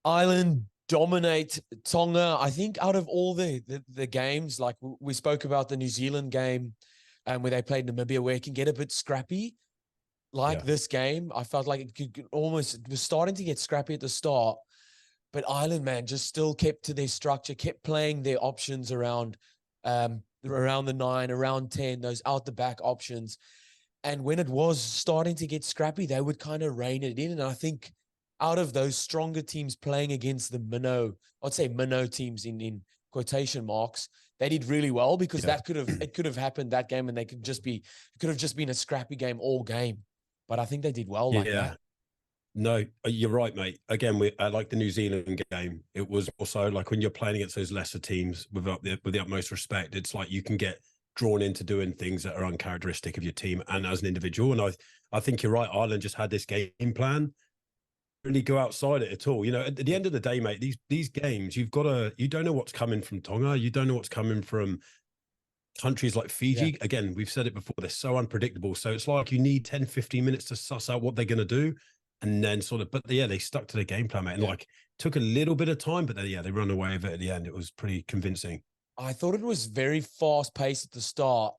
Ireland dominate Tonga. I think out of all the games, like we spoke about the New Zealand game, where they played Namibia, where it can get a bit scrappy. Like this game, I felt like it was starting to get scrappy at the start, but Ireland, man, just still kept to their structure, kept playing their options around the 9, around 10, those out the back options. And when it was starting to get scrappy, they would kind of rein it in. And I think out of those stronger teams playing against the I'd say minnow teams in quotation marks, they did really well, because it could have happened that game, and it could have just been a scrappy game all game. But I think they did well like that. No, you're right, mate. Again, I like the New Zealand game. It was also like when you're playing against those lesser teams with the utmost respect, it's like you can get drawn into doing things that are uncharacteristic of your team and as an individual. And I think you're right. Ireland just had this game plan, really go outside it at all. You know, at the end of the day, mate, these games, you don't know what's coming from Tonga. You don't know what's coming from countries like Fiji. Yeah. Again, we've said it before, they're so unpredictable. So it's like you need 10, 15 minutes to suss out what they're going to do. And then they stuck to the game plan, mate. And like, took a little bit of time, but then, they run away with it at the end. It was pretty convincing. I thought it was very fast paced at the start.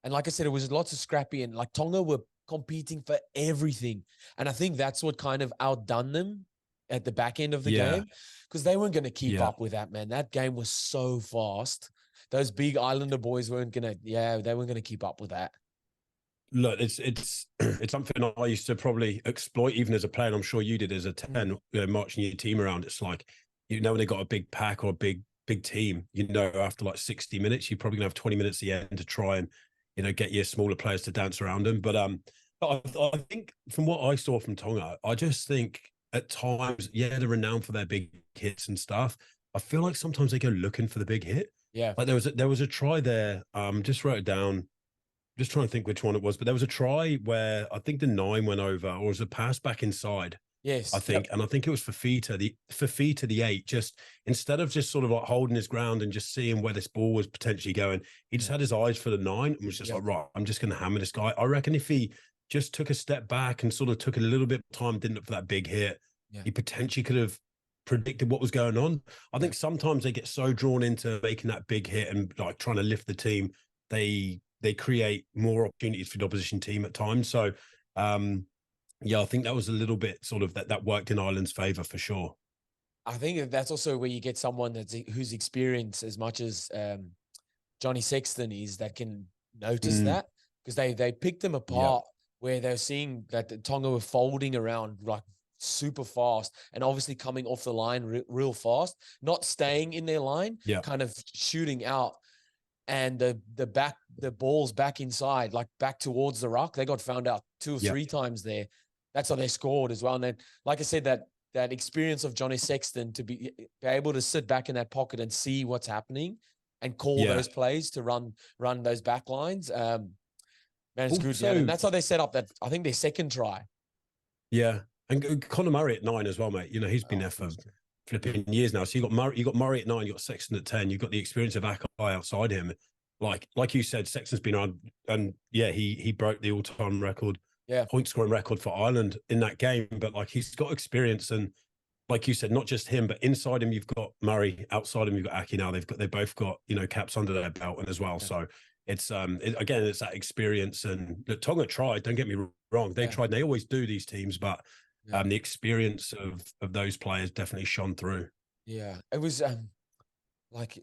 And like I said, it was lots of scrappy, and like Tonga were competing for everything. And I think that's what kind of outdone them at the back end of the game, because they weren't going to keep up with that, man. That game was so fast. Those big Islander boys they weren't going to keep up with that. Look, it's something I used to probably exploit even as a player, and I'm sure you did as a 10, marching your team around. It's like, when they got a big pack or a big team, after like 60 minutes, you're probably gonna have 20 minutes at the end to try and, get your smaller players to dance around them. But I think from what I saw from Tonga, I just think at times, they're renowned for their big hits and stuff. I feel like sometimes they go looking for the big hit. Yeah. Like there was a try there. Just wrote it down. Just trying to think which one it was, but there was a try where I think the 9 went over, or was a pass back inside. Yes, I think, and I think it was Fifita, the 8, just instead of just sort of like holding his ground and just seeing where this ball was potentially going, he just had his eyes for the 9 and was just like, right, I'm just going to hammer this guy. I reckon if he just took a step back and sort of took a little bit of time, didn't look for that big hit, he potentially could have predicted what was going on. I think sometimes they get so drawn into making that big hit and like trying to lift the team, they create more opportunities for the opposition team at times. So, I think that was a little bit sort of that worked in Ireland's favour for sure. I think that's also where you get someone who's experienced as much as Johnny Sexton is, that can notice that, because they picked them apart where they're seeing that the Tonga were folding around like super fast and obviously coming off the line real fast, not staying in their line, kind of shooting out. And the ball's back inside, like back towards the ruck. They got found out 2 or 3 times there. That's how they scored as well. And then, like I said, that experience of Johnny Sexton to be able to sit back in that pocket and see what's happening and call those plays to run those back lines. Man, it's good. Yeah. And that's how they set up that, I think, their second try. Yeah. And Conor Murray at 9 as well, mate. He's been there for flipping years now. So you got Murray at 9, you got Sexton at 10, you've got the experience of Aki outside him. Like you said, Sexton's been around, and he broke the all-time record, point scoring record for Ireland in that game. But like, he's got experience, and like you said, not just him, but inside him you've got Murray, outside him you've got Aki. Now they both got caps under their belt and as well. So it's again, it's that experience. And the Tonga tried. Don't get me wrong, they tried. And they always do, these teams, but. The experience of those players definitely shone through. Yeah, it was it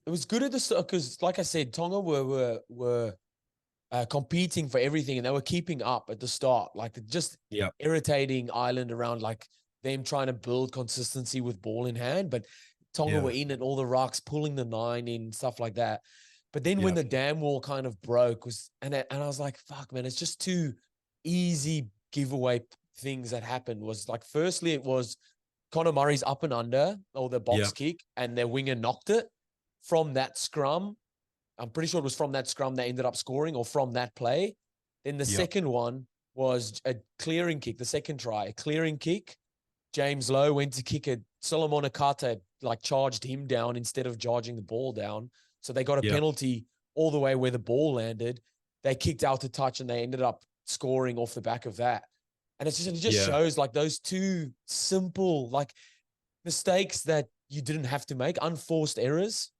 was good at the start, because, like I said, Tonga were competing for everything, and they were keeping up at the start, like just irritating Ireland around like them trying to build consistency with ball in hand. But Tonga were in it, all the rucks, pulling the 9 in, stuff like that. But then when the dam wall kind of broke, and I was like, fuck, man, it's just too easy giveaway things that happened. Was like, firstly, it was Conor Murray's up and under, or the box kick, and their winger knocked it from that scrum. I'm pretty sure it was from that scrum they ended up scoring, or from that play. Then the second one was a clearing kick, the second try, a clearing kick. James Lowe went to kick it. Solomon Akata like charged him down instead of charging the ball down. So they got a penalty all the way where the ball landed. They kicked out to touch, and they ended up scoring off the back of that. And it just shows like those two simple, like mistakes that you didn't have to make, unforced errors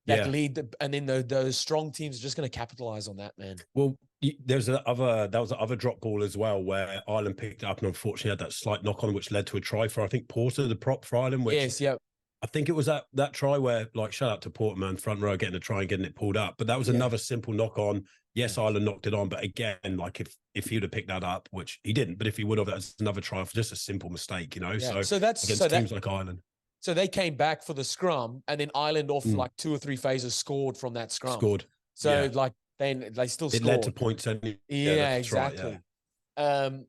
that lead, and then those strong teams are just going to capitalize on that, man. Well, that was the other drop ball as well, where Ireland picked it up and unfortunately had that slight knock on, which led to a try for, I think, Porter, the prop for Ireland. Which, yes, yeah. I think it was that try where, like, shout out to Porter, man, front row getting a try and getting it pulled up. But that was another simple knock on. Yes, Ireland knocked it on, but again, like if he would have picked that up, which he didn't, but if he would have, that's another try for just a simple mistake, you know. Yeah. So that's against teams like Ireland. So they came back for the scrum, and then Ireland off like 2 or 3 phases scored from that scrum. So like they still scored. It led to points. Yeah, exactly. Right,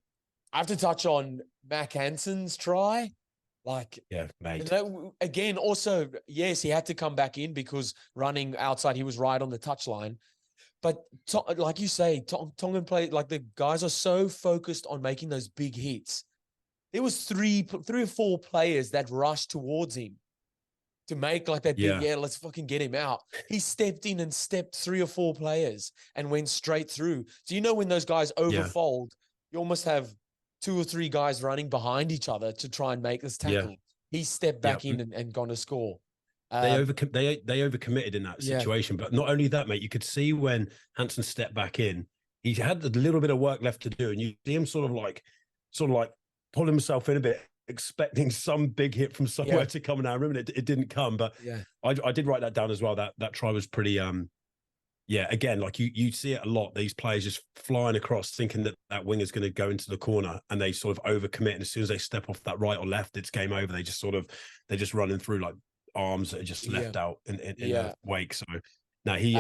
I have to touch on Mac Hansen's try. Like, mate. Again, also, yes, he had to come back in because running outside, he was right on the touchline. But like you say, Tongan play, like the guys are so focused on making those big hits. There was three or four players that rushed towards him to make like that big, let's fucking get him out. He stepped in and stepped 3 or 4 players and went straight through. So, you know, when those guys overfold, you almost have 2 or 3 guys running behind each other to try and make this tackle. Yeah. He stepped back in and gone to score. They overcommitted in that situation. But not only that, mate, you could see when Hansen stepped back in, he had a little bit of work left to do. And you see him sort of like pull himself in a bit, expecting some big hit from somewhere to come. And I remember it didn't come, but I did write that down as well. That try was pretty, again, like you see it a lot. These players just flying across thinking that wing is going to go into the corner, and they sort of overcommit. And as soon as they step off that right or left, it's game over. They're just running through like arms that are just left out in a wake. So now he's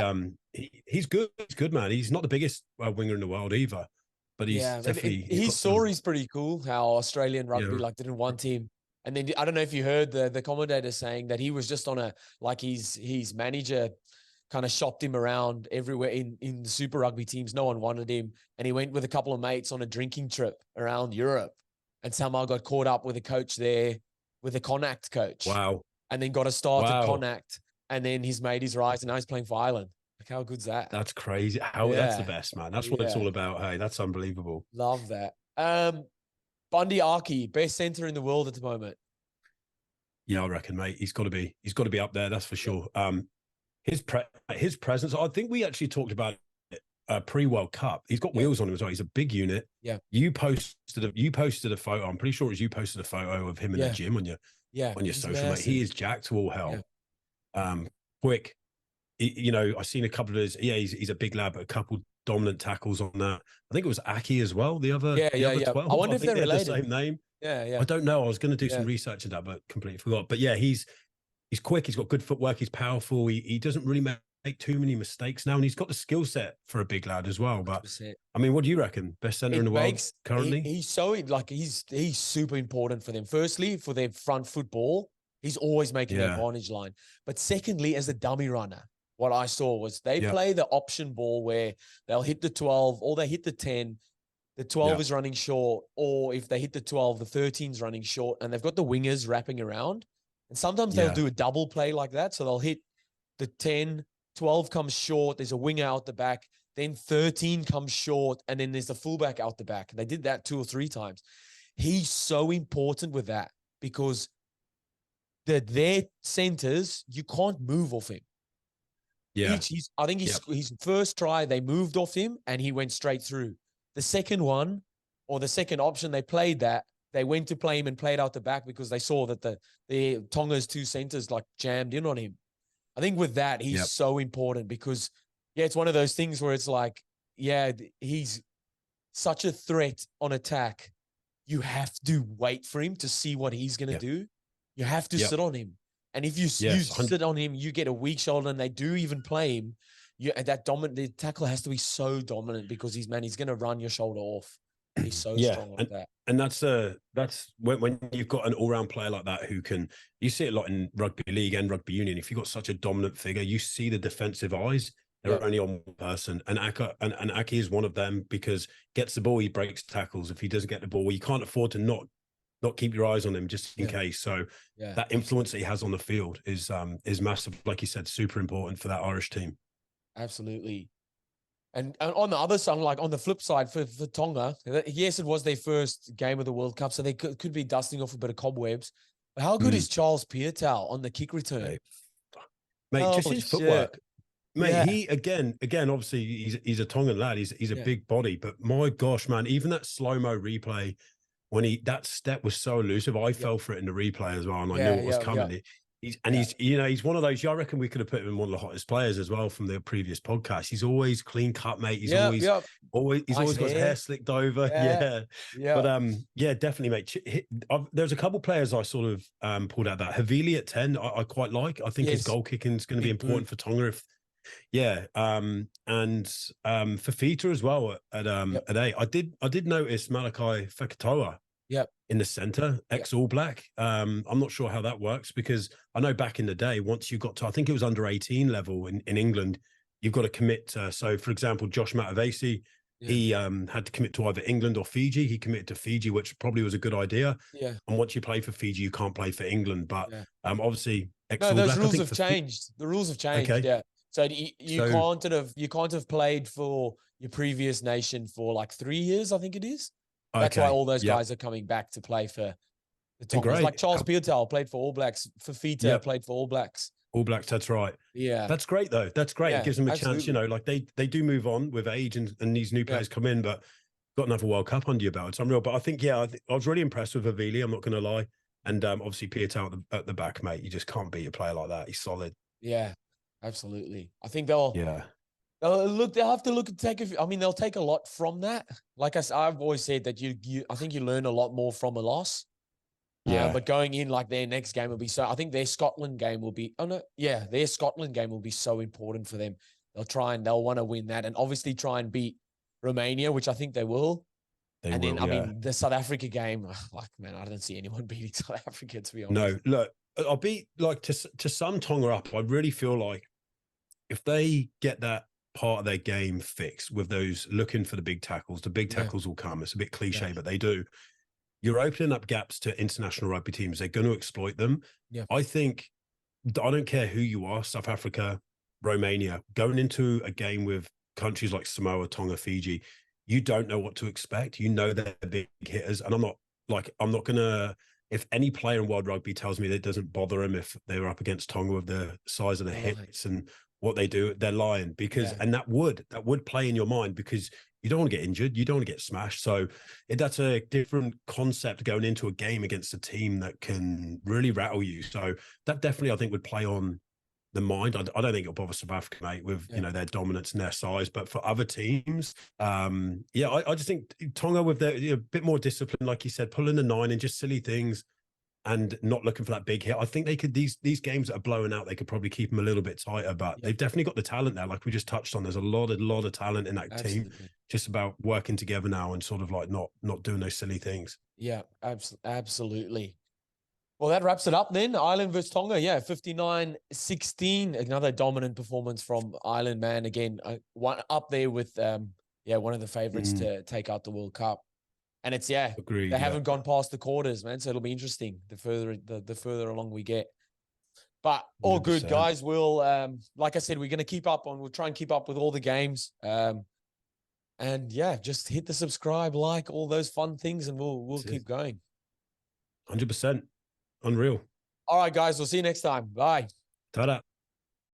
good. He's good, man. He's not the biggest winger in the world either. But he's definitely his story's pretty cool. How Australian rugby didn't want him, and then I don't know if you heard the commentator saying that he was just on his manager kind of shopped him around everywhere in the Super Rugby teams. No one wanted him, and he went with a couple of mates on a drinking trip around Europe, and somehow got caught up with a coach there, with a Connacht coach. Wow! And then got a start at Connacht, and then he's made his rise, and now he's playing for Ireland. Like, how good's that? That's crazy. That's the best, man. That's what it's all about. Hey, that's unbelievable. Love that. Bundee Aki, best center in the world at the moment. Yeah, I reckon, mate. He's got to be up there. That's for sure. His presence. I think we actually talked about it pre-World Cup. He's got wheels on him as well. He's a big unit. Yeah. You posted a photo. I'm pretty sure it was you posted a photo of him in the gym on your social. Mate. He is jacked to all hell. Yeah. Quick. I've seen a couple of his. Yeah, he's a big lad, but a couple dominant tackles on that. I think it was Aki as well. The other 12. I wonder if they're related. The same name. Yeah. I don't know. I was going to do some research into that, but completely forgot. But yeah, he's quick. He's got good footwork. He's powerful. He doesn't really make too many mistakes now, and he's got the skill set for a big lad as well. But 100%. I mean, what do you reckon? Best center in the world currently? He's so he's super important for them. Firstly, for their front football, he's always making the advantage line. But secondly, as a dummy runner. What I saw was they play the option ball where they'll hit the 12 or they hit the 10. The 12 is running short, or if they hit the 12, the 13's running short, and they've got the wingers wrapping around. And sometimes they'll do a double play like that. So they'll hit the 10, 12 comes short, there's a winger out the back, then 13 comes short, and then there's the fullback out the back. And they did that 2 or 3 times. He's so important with that because their centers, you can't move off him. Yeah, I think his first try, they moved off him and he went straight through. The second one, or the second option, they played that. They went to play him and played out the back because they saw that the Tonga's 2 centers like jammed in on him. I think with that, he's so important because, it's one of those things where it's like, he's such a threat on attack. You have to wait for him to see what he's going to do. You have to sit on him. And if you sit on him, you get a weak shoulder, and they do even play him. The tackle has to be so dominant because he's going to run your shoulder off. He's so strong like that. And that's when you've got an all-round player like that who can, you see it a lot in rugby league and rugby union. If you've got such a dominant figure, you see the defensive eyes. They're only on one person. And Aki is one of them because gets the ball, he breaks tackles. If he doesn't get the ball, you can't afford to not keep your eyes on him just in case. So that influence that he has on the field is massive. Like you said, super important for that Irish team. Absolutely. And on the other side, like on the flip side for Tonga, yes, it was their first game of the World Cup, so they could be dusting off a bit of cobwebs. How good is Charles Piutau on the kick return? Mate, just Holy his shit. footwork. Mate, Yeah. he again, obviously he's a Tongan lad. He's a big body, but my gosh, man, even that slow-mo replay when that step was so elusive, I fell for it in the replay as well, and I knew what was coming. He's one of those. I reckon we could have put him in one of the hottest players as well from the previous podcast. He's always clean cut, mate. He's always got his hair slicked over. But definitely, mate. There's a couple players I sort of pulled out that Havili at 10. I quite like. I think his goal kicking is going to be important for Tonga. And Fifita as well at 8. I did notice Malachi Fekitoa in the center, ex-All Black. I'm not sure how that works, because I know back in the day, once you got to, I think it was under 18 level in England, you've got to commit. So for example, Josh Matavesi, he had to commit to either England or Fiji. He committed to Fiji, which probably was a good idea. And once you play for Fiji, you can't play for England. But obviously, ex-All Black. Those rules have changed. The rules have changed. Okay. So you can't have played for your previous nation for like 3 years, I think it is. That's why all those guys are coming back to play for the Tonga. Like Charles Piutau played for All Blacks. Fifita played for All Blacks. All Blacks, that's right. Yeah. That's great, though. That's great. It gives them a chance, like they do move on with age and these new players come in, but got another World Cup under your belt. It's unreal. But I think, I was really impressed with Havili, I'm not going to lie. And obviously Piutau at the back, mate. You just can't beat a player like that. He's solid. Yeah, absolutely. I think they'll have to look and they'll take a lot from that. Like I've always said that I think you learn a lot more from a loss. But going in, like, their next game will be I think their Scotland game will be their Scotland game will be so important for them. They'll want to win that, and obviously try and beat Romania, which I think they will. I mean, the South Africa game, like, man, I don't see anyone beating South Africa, to be honest. No, look, I'll be like, to sum Tonga up, I really feel like if they get that part of their game fixed with those looking for the big tackles will come. It's a bit cliche, but they do. You're opening up gaps to international rugby teams. They're going to exploit them. I don't care who you are, South Africa, Romania, going into a game with countries like Samoa, Tonga, Fiji, you don't know what to expect. You know they're big hitters. And I'm not going to, if any player in world rugby tells me that it doesn't bother them if they were up against Tonga with the size of the hits and what they do, they're lying, because and that would play in your mind, because you don't want to get injured, you don't want to get smashed. So that's a different concept going into a game against a team that can really rattle you. So that definitely, I think, would play on the mind. I don't think it'll bother South Africa, mate, with their dominance and their size. But for other teams, I just think Tonga with their a bit more discipline, like you said, pulling the 9 and just silly things, and not looking for that big hit. I think they could, these games that are blowing out, they could probably keep them a little bit tighter, but they've definitely got the talent there. Like we just touched on, there's a lot of talent in that team. Just about working together now and sort of like not doing those silly things. Yeah, absolutely. Well, that wraps it up then. Ireland versus Tonga. 59-16. Another dominant performance from Ireland, man. Again, one up there with one of the favorites to take out the World Cup. And it's agreed. They haven't gone past the quarters, man. So it'll be interesting the further along we get. But all 100%. Good, guys. We'll like I said, we'll try and keep up with all the games. And just hit the subscribe, like, all those fun things, and we'll keep going. 100%. Unreal. All right, guys. We'll see you next time. Bye. Ta-da.